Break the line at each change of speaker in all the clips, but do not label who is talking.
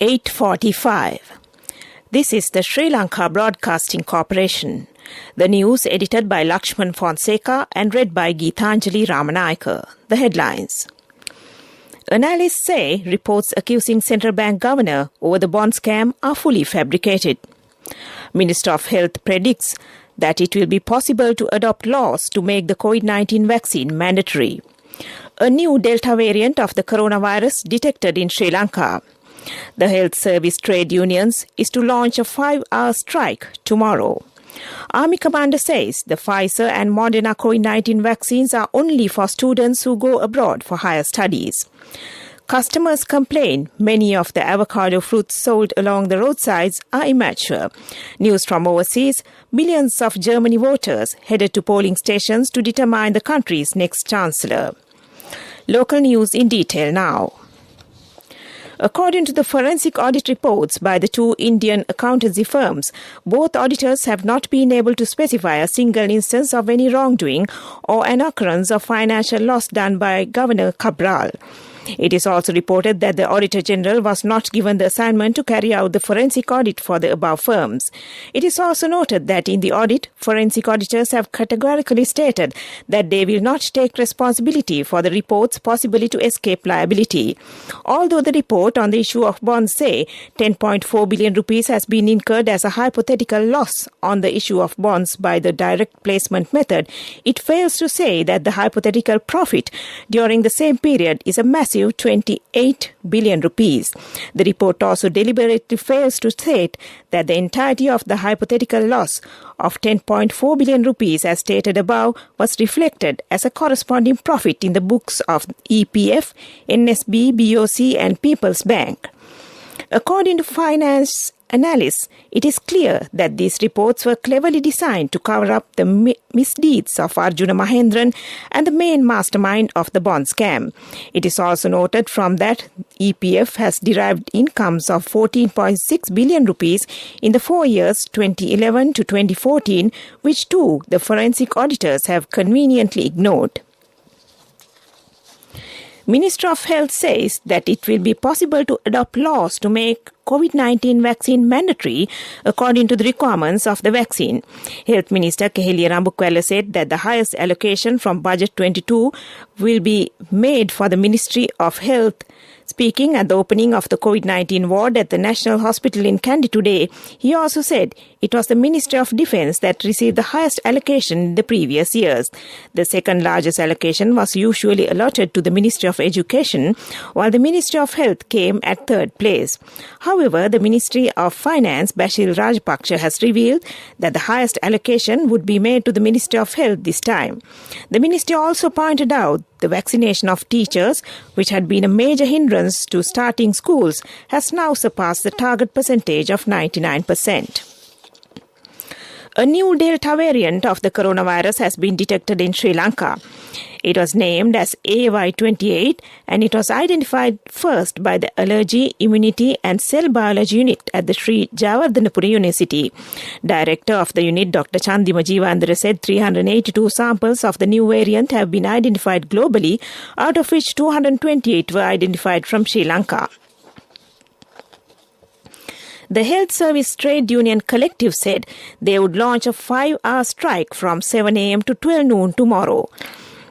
8:45. This is the Sri Lanka Broadcasting Corporation. The news edited by Lakshman Fonseca and read by Geethanjali Ramanayaka. The headlines. Analysts say reports accusing central bank governor over the bond scam are fully fabricated. Minister of Health predicts that it will be possible to adopt laws to make the COVID-19 vaccine mandatory. A new Delta variant of the coronavirus detected in Sri Lanka. The health service trade unions is to launch a 5-hour strike tomorrow. Army commander says the Pfizer and Moderna COVID-19 vaccines are only for students who go abroad for higher studies. Customers complain many of the avocado fruits sold along the roadsides are immature. News from overseas, millions of Germany voters headed to polling stations to determine the country's next chancellor. Local news in detail now. According to the forensic audit reports by the two Indian accountancy firms, both auditors have not been able to specify a single instance of any wrongdoing or an occurrence of financial loss done by Governor Cabral. It is also reported that the Auditor General was not given the assignment to carry out the forensic audit for the above firms. It is also noted that in the audit, forensic auditors have categorically stated that they will not take responsibility for the reports possibly to escape liability. Although the report on the issue of bonds say 10.4 billion rupees has been incurred as a hypothetical loss on the issue of bonds by the direct placement method, it fails to say that the hypothetical profit during the same period is a massive 28 billion rupees. The report also deliberately fails to state that the entirety of the hypothetical loss of 10.4 billion rupees as stated above was reflected as a corresponding profit in the books of EPF, NSB, BOC and People's Bank. According to finance analysts, it is clear that these reports were cleverly designed to cover up the misdeeds of Arjuna Mahendran and the main mastermind of the bond scam. It is also noted from that EPF has derived incomes of 14.6 billion rupees in the 4 years 2011 to 2014, which too the forensic auditors have conveniently ignored. Minister of Health says that it will be possible to adopt laws to make COVID-19 vaccine mandatory according to the requirements of the vaccine. Health Minister Keheliya Rambukwella said that the highest allocation from Budget 22 will be made for the Ministry of Health. Speaking at the opening of the COVID-19 ward at the National Hospital in Kandy today, he also said it was the Ministry of Defence that received the highest allocation in the previous years. The second largest allocation was usually allotted to the Ministry of Education, while the Ministry of Health came at third place. However, the Ministry of Finance, Bashir Rajapaksa, has revealed that the highest allocation would be made to the Ministry of Health this time. The ministry also pointed out the vaccination of teachers, which had been a major hindrance to starting schools, has now surpassed the target percentage of 99%. A new Delta variant of the coronavirus has been detected in Sri Lanka. It was named as AY28 and it was identified first by the Allergy, Immunity and Cell Biology Unit at the Sri Jayawardhanapura University. Director of the unit, Dr. Chandima Jeevandara, said 382 samples of the new variant have been identified globally, out of which 228 were identified from Sri Lanka. The Health Service Trade Union Collective said they would launch a 5-hour strike from 7 a.m. to 12 noon tomorrow.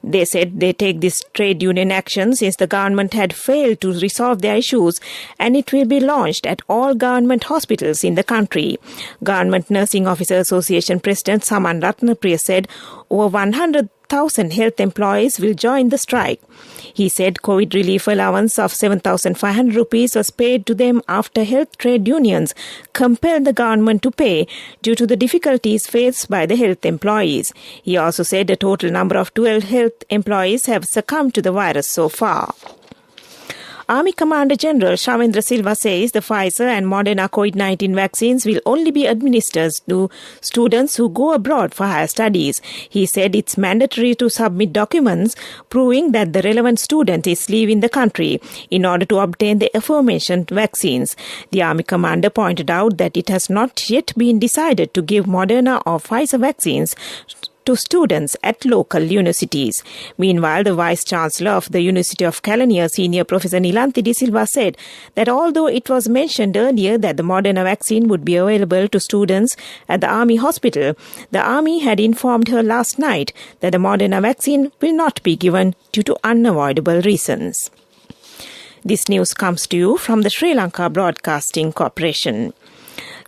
They said they take this trade union action since the government had failed to resolve their issues, and it will be launched at all government hospitals in the country. Government Nursing Officer Association President Saman Ratnapriya said over 100,000 health employees will join the strike. He said COVID relief allowance of 7,500 rupees was paid to them after health trade unions compelled the government to pay due to the difficulties faced by the health employees. He also said a total number of 12 health employees have succumbed to the virus so far. Army Commander General Shavendra Silva says the Pfizer and Moderna COVID-19 vaccines will only be administered to students who go abroad for higher studies. He said it's mandatory to submit documents proving that the relevant student is leaving the country in order to obtain the aforementioned vaccines. The Army Commander pointed out that it has not yet been decided to give Moderna or Pfizer vaccines to students at local universities. Meanwhile, the Vice-Chancellor of the University of Kelaniya, Senior Professor Nilanthi De Silva, said that although it was mentioned earlier that the Moderna vaccine would be available to students at the Army Hospital, the Army had informed her last night that the Moderna vaccine will not be given due to unavoidable reasons. This news comes to you from the Sri Lanka Broadcasting Corporation.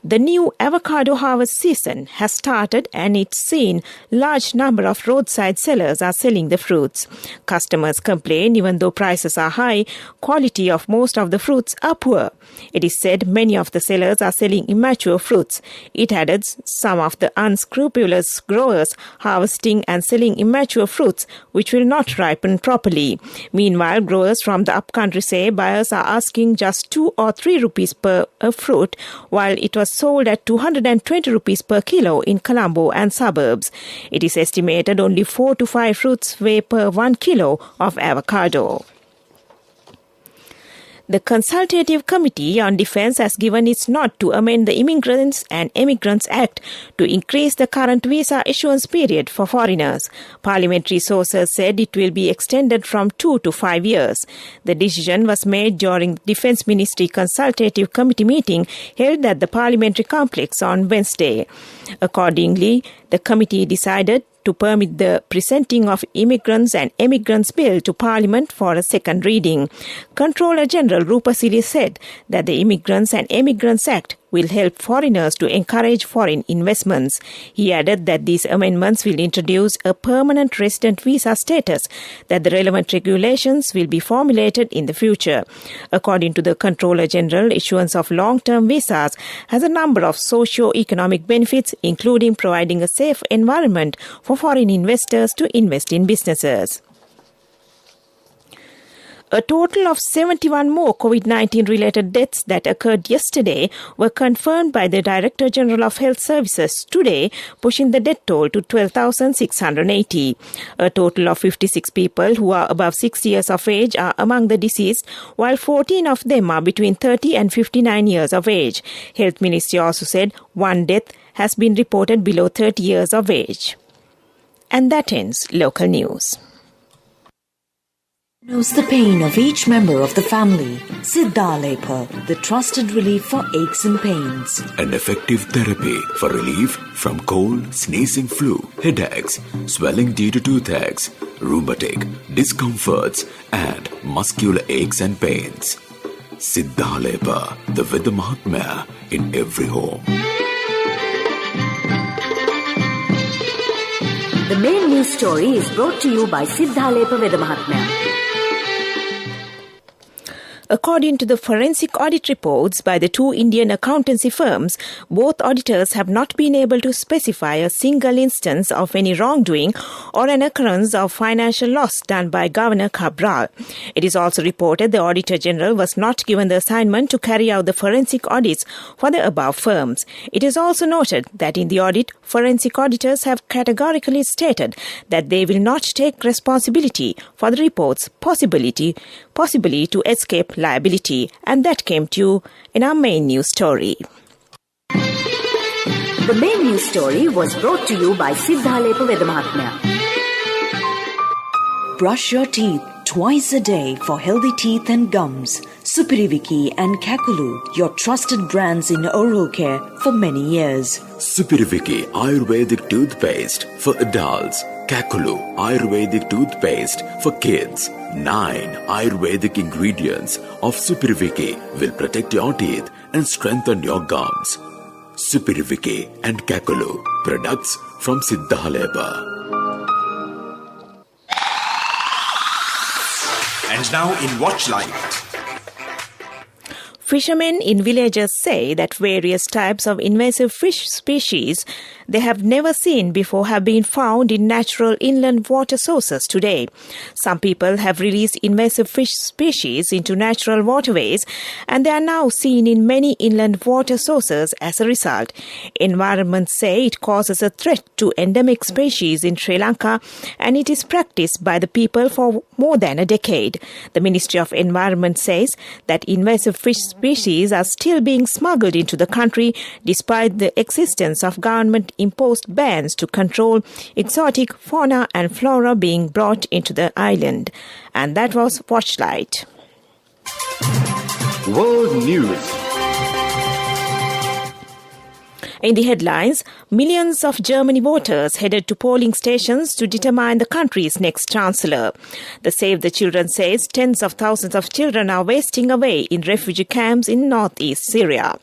The new avocado harvest season has started and it's seen large number of roadside sellers are selling the fruits. Customers complain even though prices are high, quality of most of the fruits are poor. It is said many of the sellers are selling immature fruits. It added some of the unscrupulous growers harvesting and selling immature fruits which will not ripen properly. Meanwhile, growers from the upcountry say buyers are asking just 2 or 3 rupees per fruit, while it was sold at 220 rupees per kilo in Colombo and suburbs. It is estimated only 4 to 5 fruits weigh per 1 kilo of avocado. The Consultative Committee on Defence has given its nod to amend the Immigrants and Emigrants Act to increase the current visa issuance period for foreigners. Parliamentary sources said it will be extended from 2 to 5 years. The decision was made during the Defence Ministry Consultative Committee meeting held at the Parliamentary Complex on Wednesday. Accordingly, the committee decided to permit the presenting of Immigrants and Emigrants Bill to Parliament for a second reading. Controller General Rupasiri said that the Immigrants and Emigrants Act will help foreigners to encourage foreign investments. He added that these amendments will introduce a permanent resident visa status, that the relevant regulations will be formulated in the future. According to the Controller General, issuance of long-term visas has a number of socio-economic benefits, including providing a safe environment for foreign investors to invest in businesses. A total of 71 more COVID-19 related deaths that occurred yesterday were confirmed by the Director General of Health Services today, pushing the death toll to 12,680. A total of 56 people who are above 60 years of age are among the deceased, while 14 of them are between 30 and 59 years of age. Health Ministry also said one death has been reported below 30 years of age. And that ends local news.
Knows the pain of each member of the family. Siddhalepa, the trusted relief for aches and pains.
An effective therapy for relief from cold, sneezing, flu, headaches, swelling due to toothaches, rheumatic, discomforts, and muscular aches and pains. Siddhalepa, the Veda Mahatmya in every home.
The main news story is brought to you by Siddhalepa Veda Mahatmya.
According to the forensic audit reports by the two Indian accountancy firms, both auditors have not been able to specify a single instance of any wrongdoing or an occurrence of financial loss done by Governor Cabral. It is also reported the Auditor General was not given the assignment to carry out the forensic audits for the above firms. It is also noted that in the audit, forensic auditors have categorically stated that they will not take responsibility for the report's possibility to escape liability, and that came to you in our main news story.
The main news story was brought to you by Siddhalepa Veda Mahatmya. Brush your teeth twice a day for healthy teeth and gums. Supiriviki and Kakulu, your trusted brands in oral care for many years.
Supiriviki Ayurvedic toothpaste for adults. Kakulu Ayurvedic toothpaste for kids. 9 Ayurvedic ingredients of Supiriviki will protect your teeth and strengthen your gums. Supiriviki and Kakulu, products from Siddhalepa.
And now in Watchlight.
Fishermen in villages say that various types of invasive fish species they have never seen before have been found in natural inland water sources today. Some people have released invasive fish species into natural waterways, and they are now seen in many inland water sources as a result. Environments say it causes a threat to endemic species in Sri Lanka, and it is practiced by the people for more than a decade. The Ministry of Environment says that invasive fish species are still being smuggled into the country despite the existence of government-imposed bans to control exotic fauna and flora being brought into the island. And that was Watchlight.
World News.
In the headlines, millions of German voters headed to polling stations to determine the country's next chancellor. The Save the Children says tens of thousands of children are wasting away in refugee camps in northeast Syria.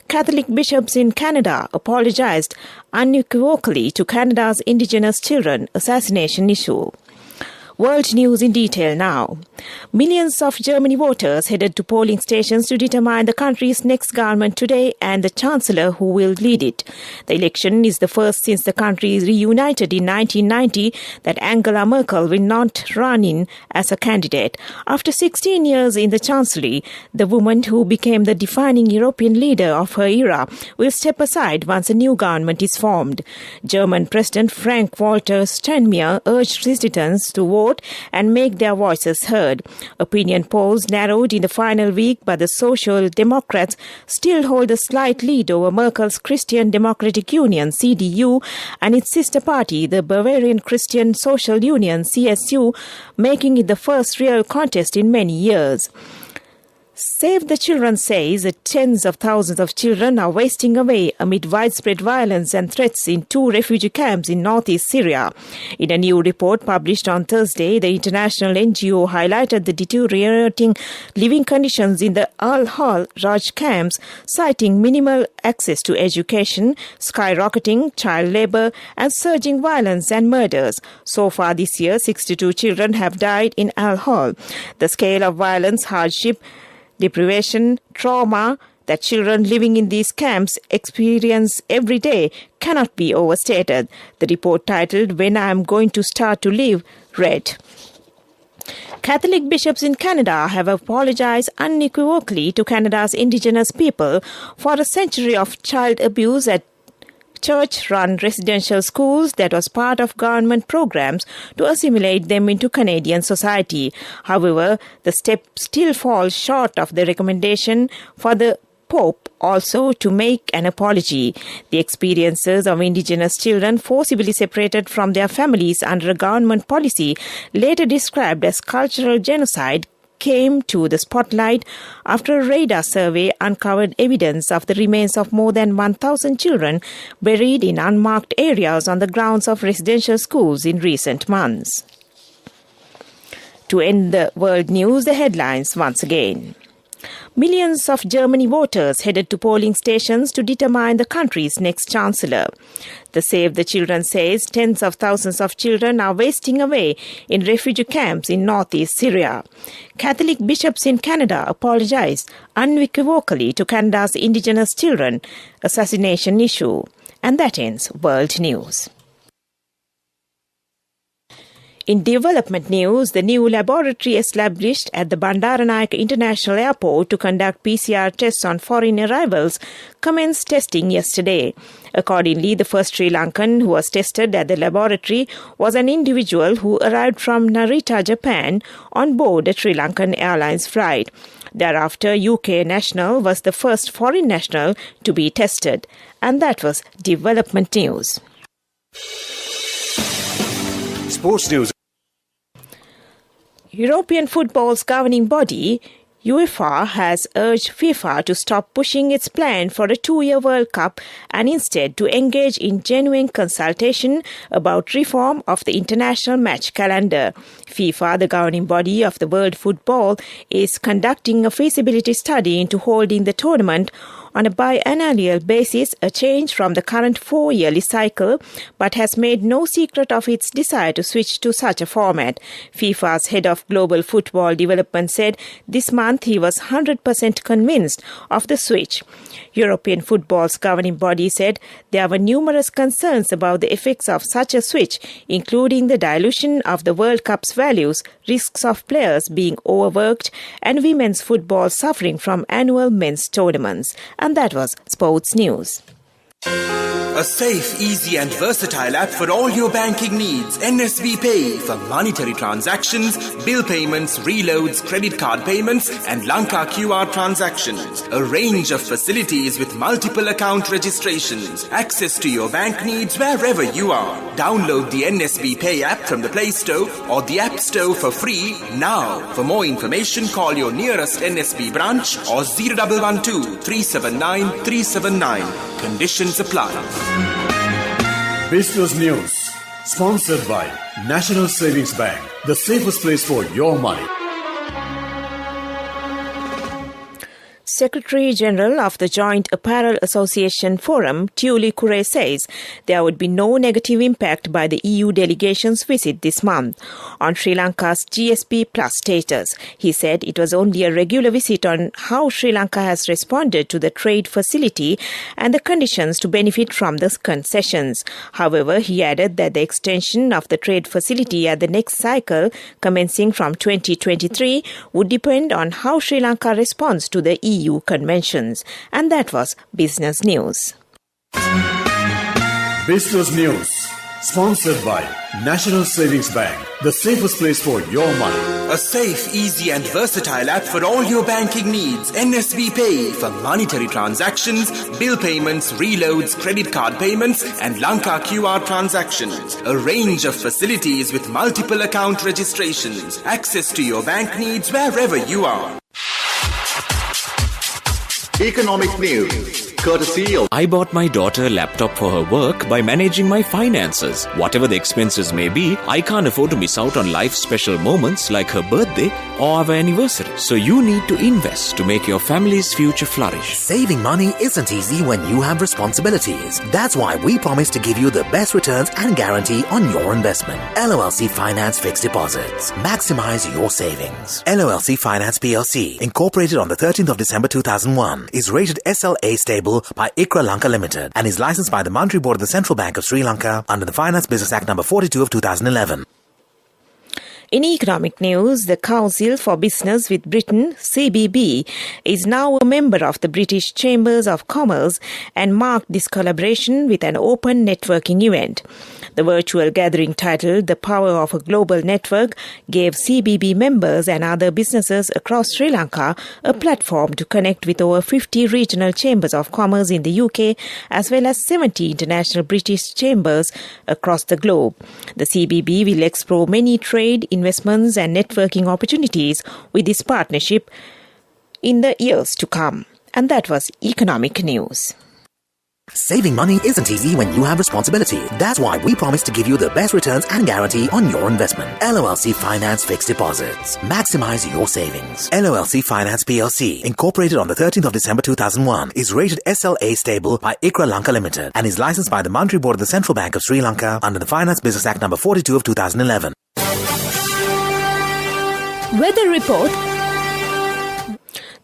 Catholic bishops in Canada apologized unequivocally to Canada's Indigenous children assassination issue. World news in detail now. Millions of Germany voters headed to polling stations to determine the country's next government today and the chancellor who will lead it. The election is the first since the country reunited in 1990 that Angela Merkel will not run in as a candidate. After 16 years in the chancellery, the woman who became the defining European leader of her era will step aside once a new government is formed. German President Frank-Walter Steinmeier urged citizens to vote and make their voices heard. Opinion polls narrowed in the final week, but the Social Democrats still hold a slight lead over Merkel's Christian Democratic Union, CDU, and its sister party, the Bavarian Christian Social Union, CSU, making it the first real contest in many years. Save the Children says that tens of thousands of children are wasting away amid widespread violence and threats in 2 refugee camps in northeast Syria. In a new report published on Thursday, the international NGO highlighted the deteriorating living conditions in the Al-Hol Raj camps, citing minimal access to education, skyrocketing child labor, and surging violence and murders. So far this year, 62 children have died in Al-Hol. The scale of violence, hardship, deprivation, trauma that children living in these camps experience every day cannot be overstated. The report titled "When I Am Going to Start to Live" read. Catholic bishops in Canada have apologized unequivocally to Canada's Indigenous people for a century of child abuse at church-run residential schools that was part of government programs to assimilate them into Canadian society. However, the step still falls short of the recommendation for the Pope also to make an apology. The experiences of Indigenous children forcibly separated from their families under a government policy, later described as cultural genocide, came to the spotlight after a radar survey uncovered evidence of the remains of more than 1,000 children buried in unmarked areas on the grounds of residential schools in recent months. To end the world news, the headlines once again. Millions of Germany voters headed to polling stations to determine the country's next chancellor. The Save the Children says tens of thousands of children are wasting away in refugee camps in northeast Syria. Catholic bishops in Canada apologized unequivocally to Canada's Indigenous children assassination issue. And that ends World News. In development news, the new laboratory established at the Bandaranaike International Airport to conduct PCR tests on foreign arrivals commenced testing yesterday. Accordingly, the first Sri Lankan who was tested at the laboratory was an individual who arrived from Narita, Japan, on board a Sri Lankan Airlines flight. Thereafter, UK national was the first foreign national to be tested. And that was development news.
Sports news.
European football's governing body, UEFA, has urged FIFA to stop pushing its plan for a 2-year World Cup and instead to engage in genuine consultation about reform of the international match calendar. FIFA, the governing body of the world football, is conducting a feasibility study into holding the tournament on a biannual basis, a change from the current 4-yearly cycle, but has made no secret of its desire to switch to such a format. FIFA's head of global football development said this month he was 100% convinced of the switch. European football's governing body said there were numerous concerns about the effects of such a switch, including the dilution of the World Cup's values, risks of players being overworked, and women's football suffering from annual men's tournaments. And that was Sports News.
A safe, easy and versatile app for all your banking needs. NSB Pay for monetary transactions, bill payments, reloads, credit card payments and Lanka QR transactions. A range of facilities with multiple account registrations. Access to your bank needs wherever you are. Download the NSB Pay app from the Play Store or the App Store for free now. For more information, call your nearest NSB branch or 0112 379 379. Conditions apply.
Business News, sponsored by National Savings Bank, the safest place for your money.
Secretary-General of the Joint Apparel Association Forum, Tuli Kure, says there would be no negative impact by the EU delegation's visit this month on Sri Lanka's GSP Plus status. He said it was only a regular visit on how Sri Lanka has responded to the trade facility and the conditions to benefit from the concessions. However, he added that the extension of the trade facility at the next cycle, commencing from 2023, would depend on how Sri Lanka responds to the EU conventions. And that was Business News.
Business News, sponsored by National Savings Bank, the safest place for your money.
A safe, easy and versatile app for all your banking needs. NSB Pay for monetary transactions, bill payments, reloads, credit card payments and Lanka QR transactions. A range of facilities with multiple account registrations. Access to your bank needs wherever you are.
Economic news, courtesy of...
I bought my daughter a laptop for her work by managing my finances. Whatever the expenses may be, I can't afford to miss out on life's special moments like her birthday or our anniversary. So you need to invest to make your family's future flourish.
Saving money isn't easy when you have responsibilities. That's why we promise to give you the best returns and guarantee on your investment. LOLC Finance Fixed Deposits. Maximize your savings. LOLC Finance PLC, incorporated on the 13th of December 2001, is rated SLA stable by ICRA Lanka Limited and is licensed by the Monetary Board of the Central Bank of Sri Lanka under the Finance Business Act No. 42 of 2011.
In economic news, the Council for Business with Britain, CBB, is now a member of the British Chambers of Commerce and marked this collaboration with an open networking event. The virtual gathering titled The Power of a Global Network gave CBB members and other businesses across Sri Lanka a platform to connect with over 50 regional chambers of commerce in the UK as well as 70 international British chambers across the globe. The CBB will explore many trade, investments and networking opportunities with this partnership in the years to come. And that was economic news.
Saving money isn't easy when you have responsibility. That's why we promise to give you the best returns and guarantee on your investment. LOLC Finance Fixed Deposits. Maximize your savings. LOLC Finance PLC, incorporated on the 13th of December 2001, is rated SLA stable by ICRA Lanka Limited and is licensed by the Monetary Board of the Central Bank of Sri Lanka under the Finance Business Act No. 42 of 2011.
Weather report.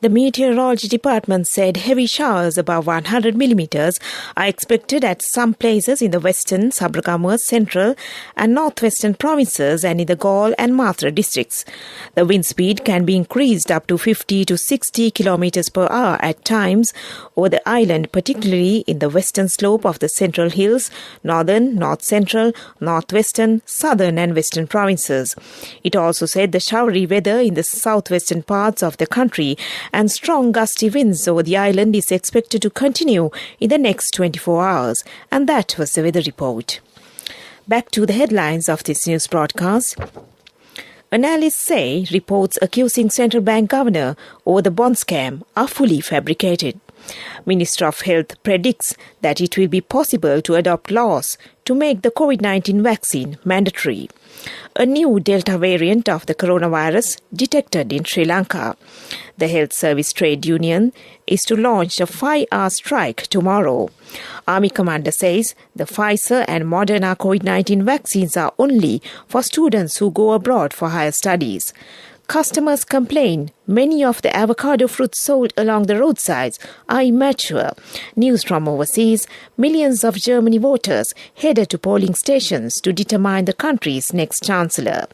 The Meteorology Department said heavy showers above 100 millimeters are expected at some places in the western, Sabrakamua, central and northwestern provinces and in the Galle and Mathura districts. The wind speed can be increased up to 50 to 60 kilometers per hour at times over the island, particularly in the western slope of the Central Hills, northern, north-central, northwestern, southern and western provinces. It also said the showery weather in the southwestern parts of the country and strong gusty winds over the island is expected to continue in the next 24 hours. And that was the weather report. Back to the headlines of this news broadcast. Analysts say reports accusing central bank governor over the bond scam are fully fabricated. Minister of Health predicts that it will be possible to adopt laws to make the COVID-19 vaccine mandatory. A new Delta variant of the coronavirus detected in Sri Lanka. The Health Service Trade Union is to launch a 5-hour strike tomorrow. Army Commander says the Pfizer and Moderna COVID-19 vaccines are only for students who go abroad for higher studies. Customers complain many of the avocado fruits sold along the roadsides are immature. News from overseas, millions of Germany voters headed to polling stations to determine the country's next chancellor.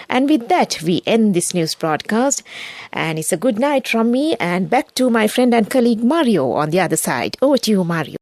And with that, we end this news broadcast. And it's a good night from me and back to my friend and colleague Mario on the other side. Over to you, Mario.